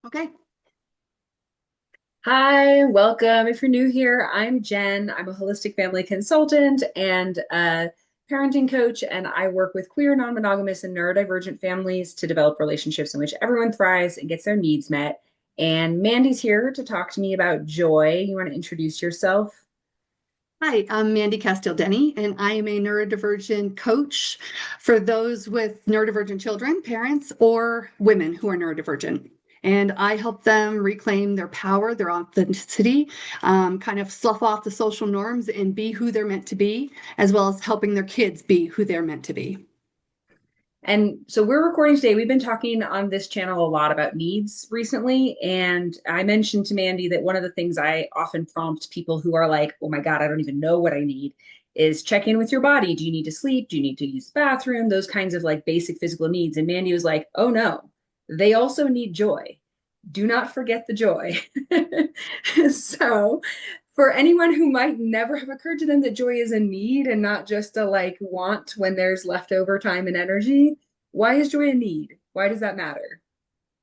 Okay. Hi, welcome. If you're new here, I'm Jen. I'm a holistic family consultant and a parenting coach, and I work with queer, non-monogamous, and neurodivergent families to develop relationships in which everyone thrives and gets their needs met. And Mandy's here to talk to me about joy. You want to introduce yourself? Hi, I'm Mandy Casteel-Denney, and I am a neurodivergent coach for those with neurodivergent children, parents, or women who are neurodivergent. And I help them reclaim their power, their authenticity, kind of slough off the social norms and be who they're meant to be, as well as helping their kids be who they're meant to be. And so we're recording today. We've been talking on this channel a lot about needs recently. And I mentioned to Mandy that one of the things I often prompt people who are like, oh my God, I don't even know what I need is check in with your body. Do you need to sleep? Do you need to use the bathroom? Those kinds of like basic physical needs. And Mandy was like, oh no, they also need joy. Do not forget the joy. So, for anyone who might never have occurred to them that joy is a need and not just a like want when there's leftover time and energy, why is joy a need? Why does that matter?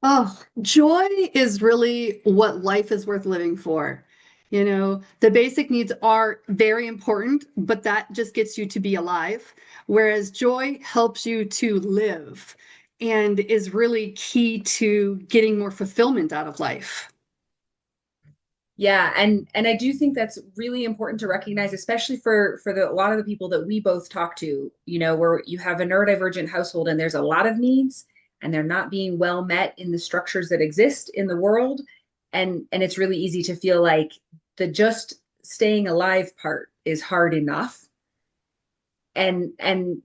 Oh, joy is really what life is worth living for. The basic needs are very important, but that just gets you to be alive. Whereas joy helps you to live and is really key to getting more fulfillment out of life. Yeah, and I do think that's really important to recognize, especially for a lot of the people that we both talk to, where you have a neurodivergent household and there's a lot of needs and they're not being well met in the structures that exist in the world. And it's really easy to feel like the just staying alive part is hard enough. And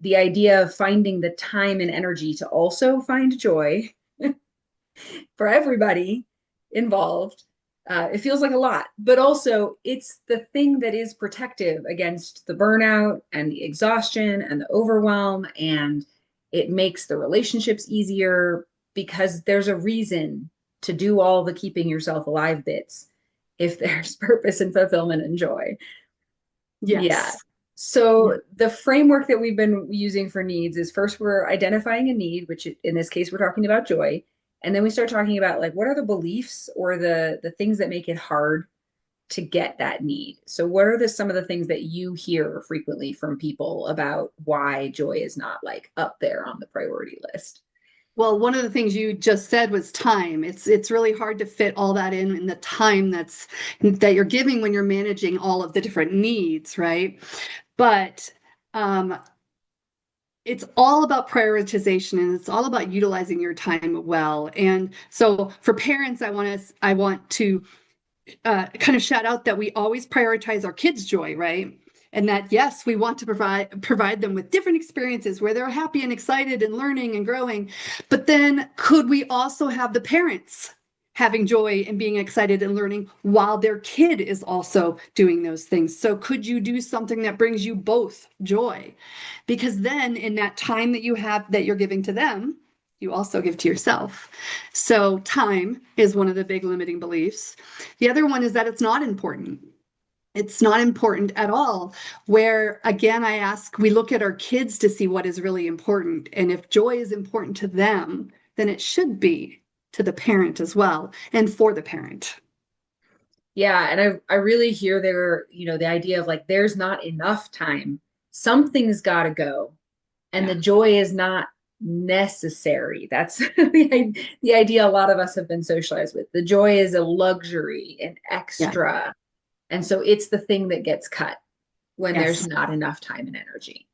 the idea of finding the time and energy to also find joy for everybody involved. It feels like a lot, but also it's the thing that is protective against the burnout and the exhaustion and the overwhelm. And it makes the relationships easier because there's a reason to do all the keeping yourself alive bits if there's purpose and fulfillment and joy. Yeah. Yes. Yeah. So the framework that we've been using for needs is first we're identifying a need, which in this case we're talking about joy, and then we start talking about like what are the beliefs or the things that make it hard to get that need. So what are some of the things that you hear frequently from people about why joy is not like up there on the priority list? Well, one of the things you just said was time. It's really hard to fit all that in the time that you're giving when you're managing all of the different needs, right? But um, it's all about prioritization and it's all about utilizing your time well. And so for parents, I want to kind of shout out that we always prioritize our kids' joy, right? And that yes, we want to provide them with different experiences where they're happy and excited and learning and growing. But then could we also have the parents having joy and being excited and learning while their kid is also doing those things? So could you do something that brings you both joy? Because then in that time that you have that you're giving to them, you also give to yourself. So time is one of the big limiting beliefs. The other one is that it's not important. It's not important at all. Where again, we look at our kids to see what is really important. And if joy is important to them, then it should be to the parent as well and for the parent. Yeah, and I really hear there, the idea of like there's not enough time. Something's got to go. And the Yeah. joy is not necessary. That's the idea a lot of us have been socialized with. The joy is a luxury, an Yeah. extra. And so it's the thing that gets cut when there's Yes. not enough time and energy.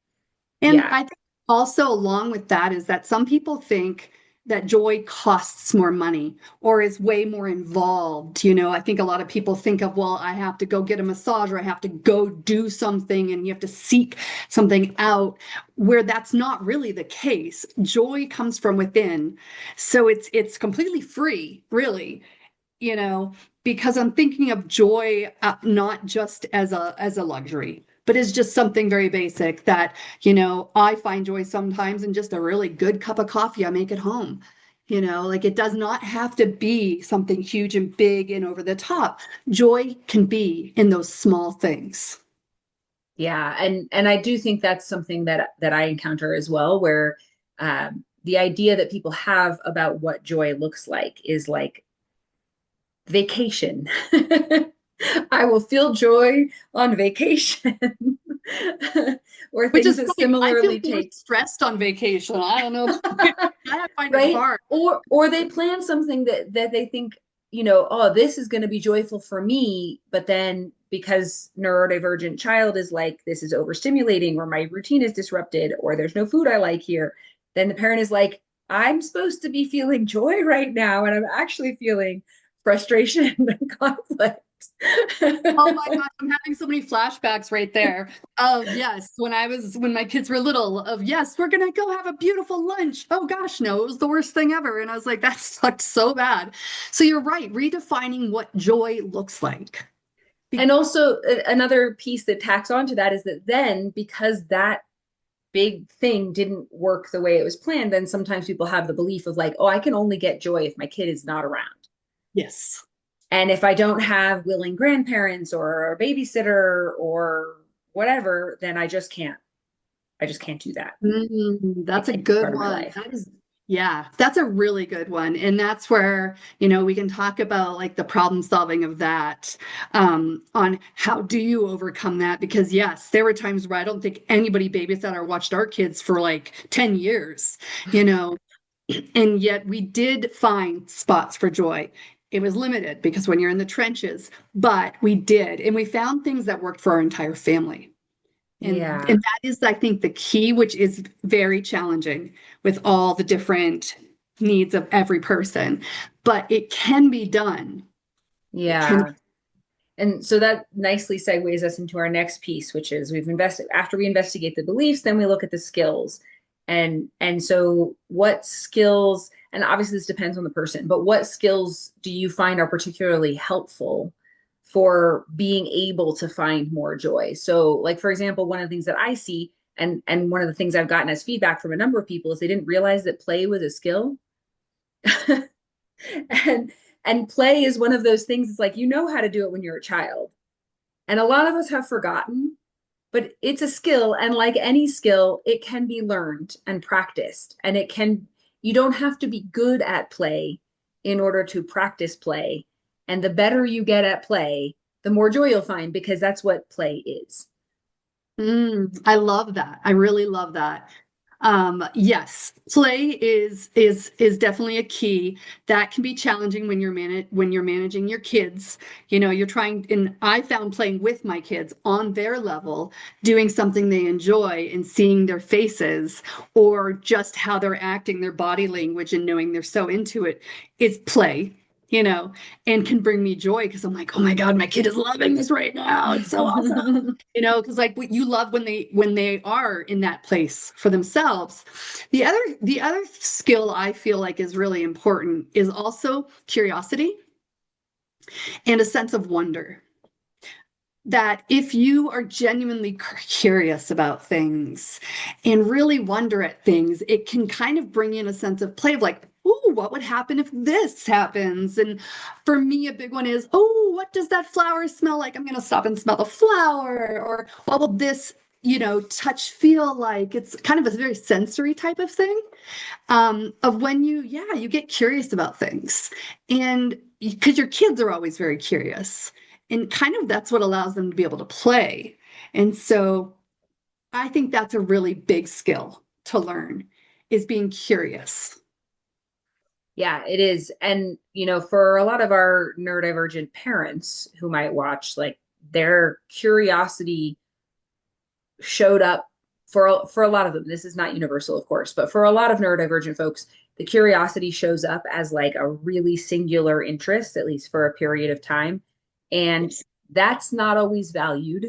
And Yeah. I think also along with that is that some people think that joy costs more money or is way more involved. I think a lot of people think of, well, I have to go get a massage or I have to go do something and you have to seek something out, where that's not really the case. Joy comes from within. So it's completely free, really, you know, because I'm thinking of joy not just as a luxury, but as just something very basic that, I find joy sometimes in just a really good cup of coffee I make at home. Like it does not have to be something huge and big and over the top. Joy can be in those small things. Yeah. And I do think that's something that I encounter as well, where the idea that people have about what joy looks like is like vacation. I will feel joy on vacation. Or Which things is that funny. I feel similarly more take, stressed on vacation. I don't know. I find it right? hard. Or they plan something that they think, oh, this is going to be joyful for me, but then because neurodivergent child is like, this is overstimulating, or my routine is disrupted, or there's no food I like here, then the parent is like, I'm supposed to be feeling joy right now, and I'm actually feeling frustration and conflict. Oh my gosh, I'm having so many flashbacks right there. Of yes, when my kids were little, of yes, we're gonna go have a beautiful lunch. Oh gosh, no, it was the worst thing ever. And I was like, that sucked so bad. So you're right, redefining what joy looks like. And Be- also another piece that tacks onto that is that then because that big thing didn't work the way it was planned, then sometimes people have the belief of like, oh, I can only get joy if my kid is not around. yes. And if I don't have willing grandparents or a babysitter or whatever, then I just can't do that. It That's a can't be good part of my one. life. That is, yeah, that's a really good one. And that's where, we can talk about like the problem solving of that, on how do you overcome that? Because yes, there were times where I don't think anybody babysat or watched our kids for like 10 years, you know, and yet we did find spots for joy. It was limited because when you're in the trenches, but we did, and we found things that worked for our entire family. And Yeah. that is, I think, the key, which is very challenging with all the different needs of every person. But it can be done. It can. Yeah. And so that nicely segues us into our next piece, which is we've invested after we investigate the beliefs, then we look at the skills. And so what skills, and obviously this depends on the person, but what skills do you find are particularly helpful for being able to find more joy? So like for example, one of the things that I see and one of the things I've gotten as feedback from a number of people is they didn't realize that play was a skill. and and play is one of those things, it's like you know how to do it when you're a child. And a lot of us have forgotten, but it's a skill. And like any skill, it can be learned and practiced. And you don't have to be good at play in order to practice play. And the better you get at play, the more joy you'll find because that's what play is. I love that. I really love that. Yes, play is definitely a key. That can be challenging when you're managing your kids. You're trying, and I found playing with my kids on their level, doing something they enjoy and seeing their faces or just how they're acting, their body language, and knowing they're so into it is play. You know, and can bring me joy because I'm like, oh my God, my kid is loving this right now. It's so awesome. Because like what you love when they are in that place for themselves. The other skill I feel like is really important is also curiosity and a sense of wonder. That if you are genuinely curious about things and really wonder at things, it can kind of bring in a sense of play of like, oh, what would happen if this happens? And for me, a big one is, oh, what does that flower smell like? I'm going to stop and smell the flower. Or what will this, touch feel like? It's kind of a very sensory type of thing, of when you get curious about things. And because your kids are always very curious. And kind of that's what allows them to be able to play. And so I think that's a really big skill to learn is being curious. Yeah, it is. And, for a lot of our neurodivergent parents who might watch, like their curiosity showed up for a lot of them. This is not universal, of course, but for a lot of neurodivergent folks, the curiosity shows up as like a really singular interest, at least for a period of time. And Yes. that's not always valued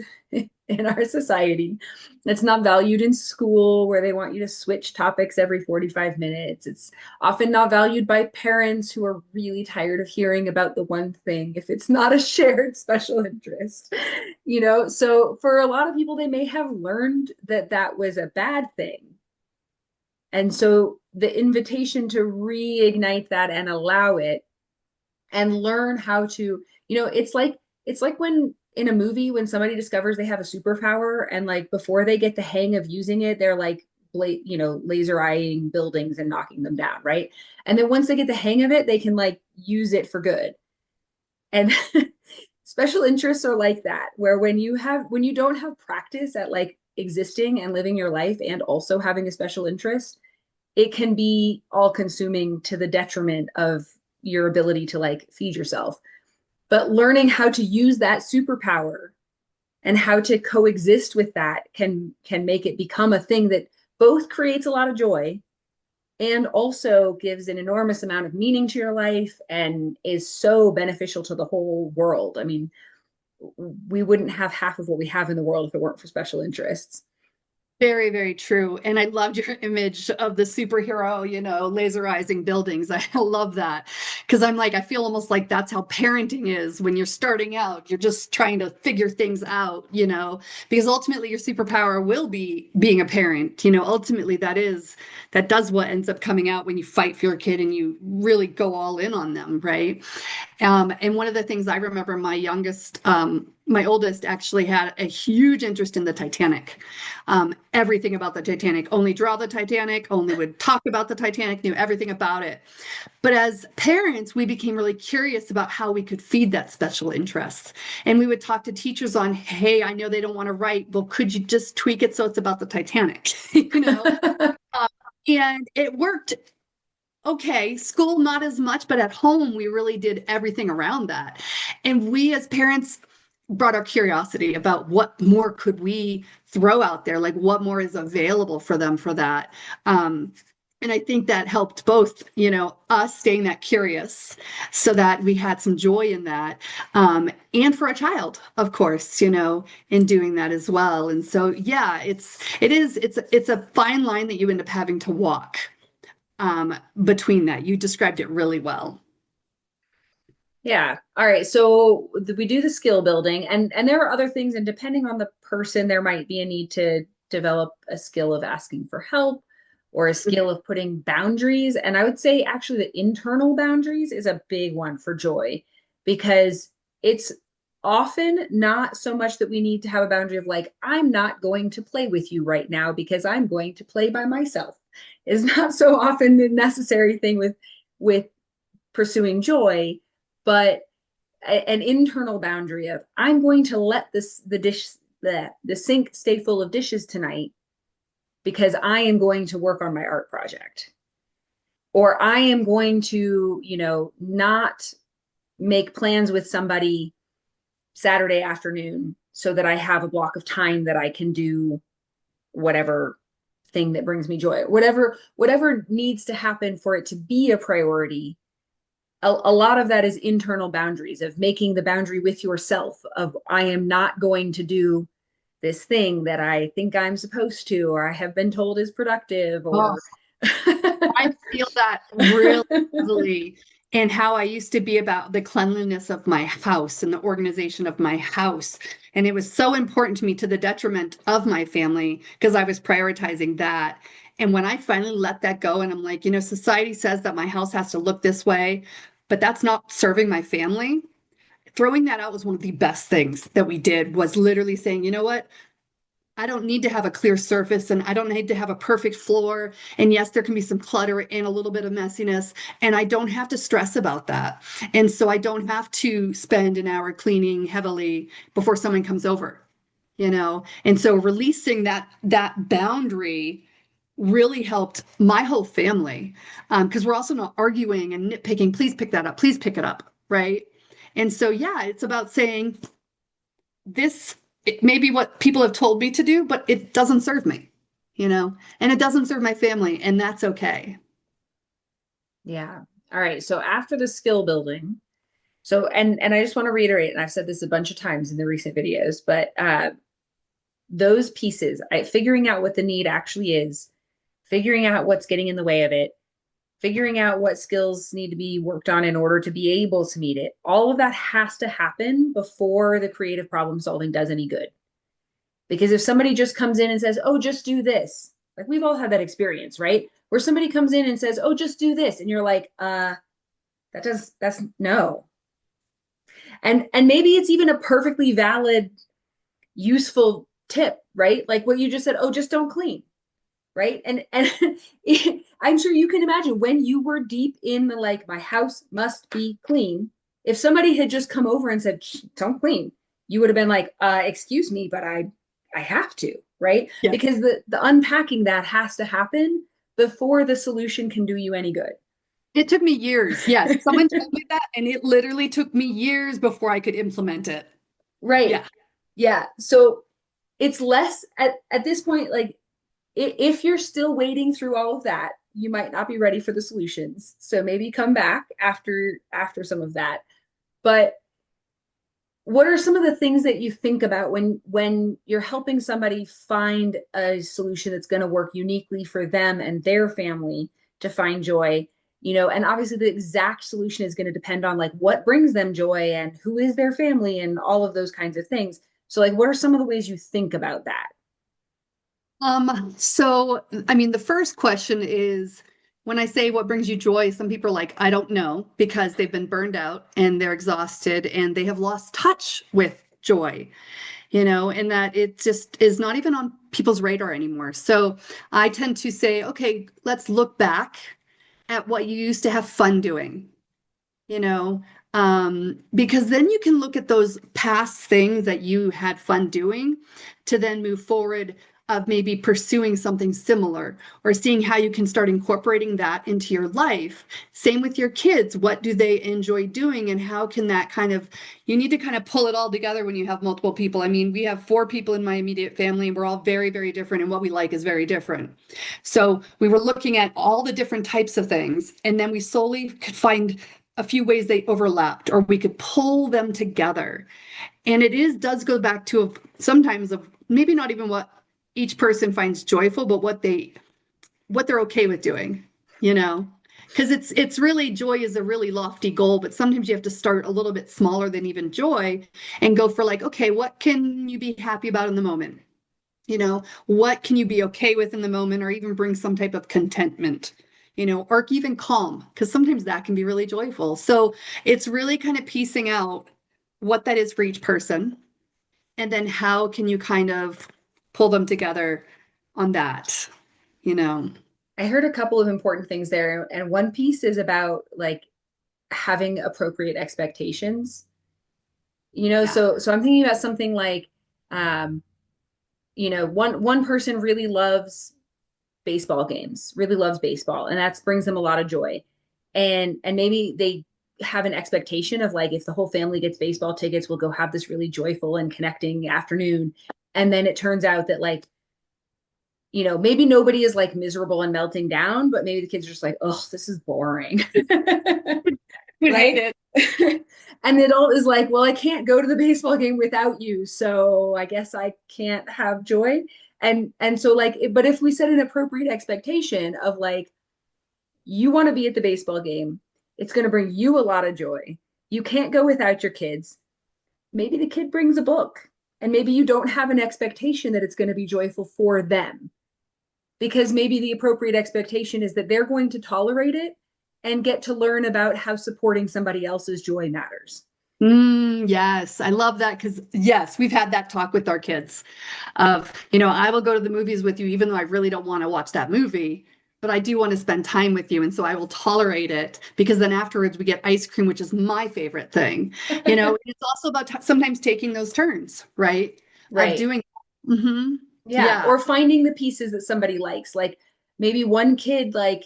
in our society. It's not valued in school where they want you to switch topics every 45 minutes. It's often not valued by parents who are really tired of hearing about the one thing if it's not a shared special interest. So for a lot of people, they may have learned that that was a bad thing. And so the invitation to reignite that and allow it and learn how to, it's like when in a movie when somebody discovers they have a superpower and like before they get the hang of using it, they're like laser eyeing buildings and knocking them down, right? And then once they get the hang of it, they can like use it for good. And special interests are like that, where when you don't have practice at like existing and living your life and also having a special interest, it can be all consuming to the detriment of your ability to like feed yourself. But learning how to use that superpower and how to coexist with that can make it become a thing that both creates a lot of joy and also gives an enormous amount of meaning to your life and is so beneficial to the whole world. I mean, we wouldn't have half of what we have in the world if it weren't for special interests. Very, very true. And I loved your image of the superhero, laserizing buildings. I love that because I'm like, I feel almost like that's how parenting is when you're starting out. You're just trying to figure things out, because ultimately your superpower will be being a parent. Ultimately that does what ends up coming out when you fight for your kid and you really go all in on them, right? And one of the things I remember, my oldest actually had a huge interest in the Titanic. Everything about the Titanic, only draw the Titanic, only would talk about the Titanic, knew everything about it. But as parents, we became really curious about how we could feed that special interest. And we would talk to teachers on, hey, I know they don't want to write. Well, could you just tweak it so it's about the Titanic? Um, and it worked. Okay, school not as much, but at home we really did everything around that. And we as parents brought our curiosity about what more could we throw out there, like what more is available for them for that. And I think that helped both, us staying that curious so that we had some joy in that. And for a child, of course, in doing that as well. And so, yeah, it's a fine line that you end up having to walk between that. You described it really well. Yeah. All right. So we do the skill building and there are other things, and depending on the person, there might be a need to develop a skill of asking for help or a skill of putting boundaries. And I would say actually the internal boundaries is a big one for joy because it's often not so much that we need to have a boundary of like, I'm not going to play with you right now because I'm going to play by myself is not so often the necessary thing with pursuing joy, but an internal boundary of I'm going to let the sink stay full of dishes tonight because I am going to work on my art project. Or I am going to, not make plans with somebody Saturday afternoon so that I have a block of time that I can do whatever thing that brings me joy. Whatever needs to happen for it to be a priority, a lot of that is internal boundaries of making the boundary with yourself of I am not going to do this thing that I think I'm supposed to or I have been told is productive Oh, or I feel that really heavily in how I used to be about the cleanliness of my house and the organization of my house. And it was so important to me to the detriment of my family because I was prioritizing that. And when I finally let that go, and I'm like, society says that my house has to look this way, but that's not serving my family. Throwing that out was one of the best things that we did, was literally saying, you know what? I don't need to have a clear surface and I don't need to have a perfect floor. And yes, there can be some clutter and a little bit of messiness. And I don't have to stress about that. And so I don't have to spend an hour cleaning heavily before someone comes over. And so releasing that boundary really helped my whole family. Because we're also not arguing and nitpicking, please pick that up, please pick it up. Right. And so yeah, it's about saying this, it may be what people have told me to do, but it doesn't serve me, and it doesn't serve my family, and that's okay. yeah. All right. So after the skill building, so and I just want to reiterate, and I've said this a bunch of times in the recent videos, but those pieces, figuring out what the need actually is, figuring out what's getting in the way of it, figuring out what skills need to be worked on in order to be able to meet it. All of that has to happen before the creative problem solving does any good. Because if somebody just comes in and says, oh, just do this, like we've all had that experience, right? Where somebody comes in and says, oh, just do this. And you're like, that's no. And maybe it's even a perfectly valid, useful tip, right? Like what you just said, oh, just don't clean. Right. And I'm sure you can imagine when you were deep in the like, my house must be clean. If somebody had just come over and said, don't clean, you would have been like, excuse me, but I have to, right? Yes. Because the unpacking that has to happen before the solution can do you any good. It took me years. Yes. Someone told me that, and it literally took me years before I could implement it. Right. Yeah. Yeah. So it's less at this point, like if you're still wading through all of that, you might not be ready for the solutions. So maybe come back after some of that. But what are some of the things that you think about when you're helping somebody find a solution that's going to work uniquely for them and their family to find joy? And obviously the exact solution is going to depend on like what brings them joy and who is their family and all of those kinds of things. So like what are some of the ways you think about that? So I mean, the first question is when I say what brings you joy, some people are like, I don't know, because they've been burned out and they're exhausted and they have lost touch with joy, and that it just is not even on people's radar anymore. So I tend to say, okay, let's look back at what you used to have fun doing, you know, because then you can look at those past things that you had fun doing to then move forward of maybe pursuing something similar or seeing how you can start incorporating that into your life. Same with your kids. What do they enjoy doing and how can that you need to kind of pull it all together when you have multiple people. I mean, we have 4 people in my immediate family and we're all very, very different and what we like is very different. So we were looking at all the different types of things and then we solely could find a few ways they overlapped or we could pull them together. And does go back to sometimes of maybe not even what each person finds joyful, but what they're okay with doing, you know? Because it's really joy is a really lofty goal, but sometimes you have to start a little bit smaller than even joy and go for like, okay, what can you be happy about in the moment? What can you be okay with in the moment or even bring some type of contentment, or even calm, because sometimes that can be really joyful. So it's really kind of piecing out what that is for each person. And then how can you kind of pull them together on that, you know? I heard a couple of important things there, and one piece is about like having appropriate expectations. Yeah. So I'm thinking about something like, um, one person really loves baseball games, really loves baseball, and that brings them a lot of joy. And maybe they have an expectation of like if the whole family gets baseball tickets, we'll go have this really joyful and connecting afternoon. And then it turns out that like maybe nobody is like miserable and melting down, but maybe the kids are just like, oh, this is boring. Would hate Right? it. And it all is like, well, I can't go to the baseball game without you, so I guess I can't have joy. And so like, but if we set an appropriate expectation of like, you want to be at the baseball game, it's going to bring you a lot of joy. You can't go without your kids. Maybe the kid brings a book, and maybe you don't have an expectation that it's going to be joyful for them because maybe the appropriate expectation is that they're going to tolerate it and get to learn about how supporting somebody else's joy matters. Yes, I love that because yes, we've had that talk with our kids of, I will go to the movies with you even though I really don't want to watch that movie, but I do want to spend time with you, and so I will tolerate it because then afterwards we get ice cream, which is my favorite thing. It's also about sometimes taking those turns, right? Of Right. doing. Mm-hmm. Yeah. Yeah. Or finding the pieces that somebody likes. Like maybe one kid like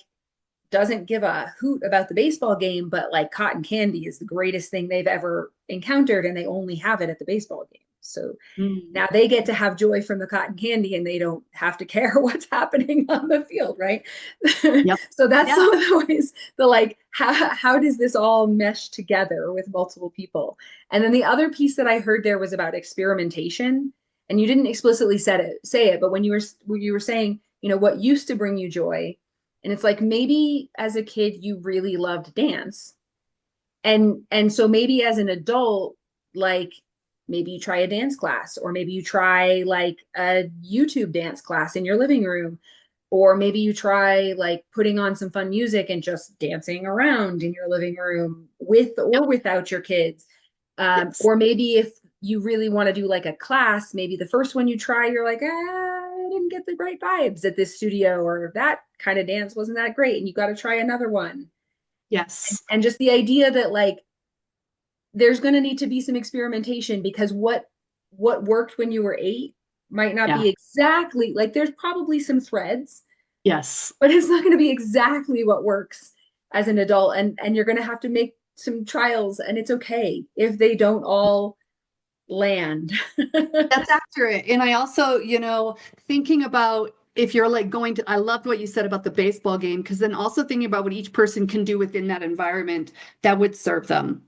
doesn't give a hoot about the baseball game, but like cotton candy is the greatest thing they've ever encountered, and they only have it at the baseball game. So Mm. now they get to have joy from the cotton candy and they don't have to care what's happening on the field, right? Yep. So that's Yeah. some of the ways the like how does this all mesh together with multiple people? And then the other piece that I heard there was about experimentation. And you didn't explicitly say it, but when you were saying, what used to bring you joy, and it's like maybe as a kid you really loved dance, and so maybe as an adult, like maybe you try a dance class, or maybe you try like a YouTube dance class in your living room, or maybe you try like putting on some fun music and just dancing around in your living room with Yep. or without your kids. Yes. Or maybe if you really want to do like a class, maybe the first one you try, you're like, I didn't get the right vibes at this studio, or that kind of dance wasn't that great, and you got to try another one. Yes. And just the idea that like there's going to need to be some experimentation because what worked when you were 8 might not Yeah. be exactly like there's probably some threads, Yes. but it's not going to be exactly what works as an adult, and you're going to have to make some trials, and it's okay if they don't all land. That's accurate. And I also, thinking about if you're like going to, I loved what you said about the baseball game, because then also thinking about what each person can do within that environment that would serve them.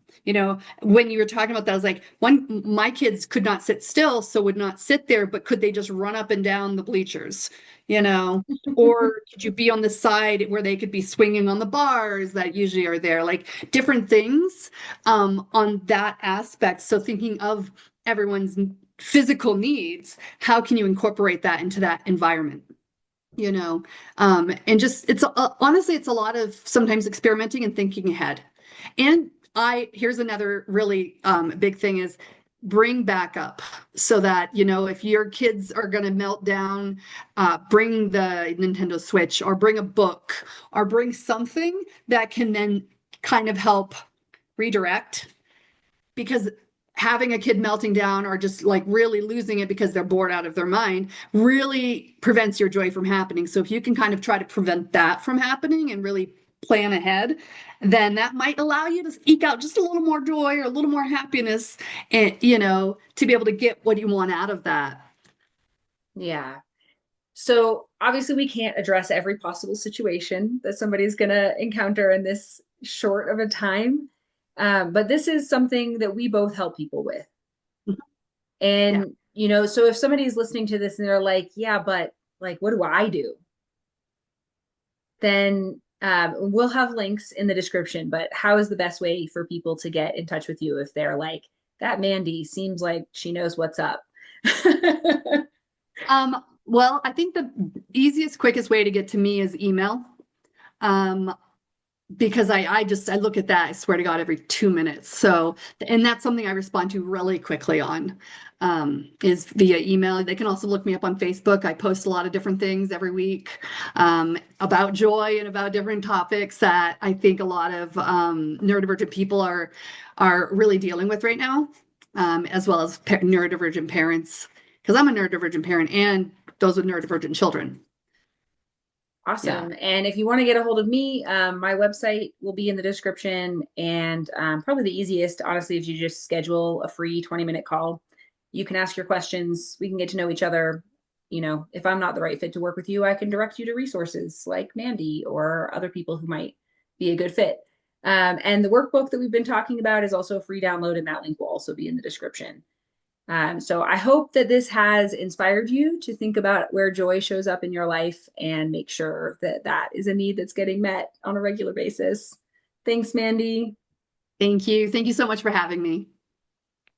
When you were talking about that, I was like, my kids could not sit still, so would not sit there, but could they just run up and down the bleachers, you know? Or could you be on the side where they could be swinging on the bars that usually are there, like different things on that aspect. So thinking of everyone's physical needs, how can you incorporate that into that environment? And just it's honestly, it's a lot of sometimes experimenting and thinking ahead. And I here's another really big thing is bring back up so that if your kids are going to melt down, bring the Nintendo Switch or bring a book or bring something that can then kind of help redirect, because having a kid melting down or just like really losing it because they're bored out of their mind really prevents your joy from happening. So if you can kind of try to prevent that from happening and really plan ahead, then that might allow you to eke out just a little more joy or a little more happiness, and to be able to get what you want out of that. Yeah. So obviously we can't address every possible situation that somebody's going to encounter in this short of a time. But this is something that we both help people with. Yeah. And, so if somebody's listening to this and they're like, yeah, but like, what do I do? Then we'll have links in the description. But how is the best way for people to get in touch with you if they're like, that Mandy seems like she knows what's up? Well, I think the easiest, quickest way to get to me is email. Um, because I look at that, I swear to God, every 2 minutes. So, and that's something I respond to really quickly on, is via email. They can also look me up on Facebook. I post a lot of different things every week, about joy and about different topics that I think a lot of neurodivergent people are really dealing with right now, as well as neurodivergent parents, because I'm a neurodivergent parent and those with neurodivergent children. Yeah. Awesome. And if you want to get a hold of me, my website will be in the description. And probably the easiest, honestly, is you just schedule a free 20-minute call. You can ask your questions. We can get to know each other. If I'm not the right fit to work with you, I can direct you to resources like Mandy or other people who might be a good fit. And the workbook that we've been talking about is also a free download, and that link will also be in the description. So I hope that this has inspired you to think about where joy shows up in your life and make sure that that is a need that's getting met on a regular basis. Thanks, Mandy. Thank you. Thank you so much for having me.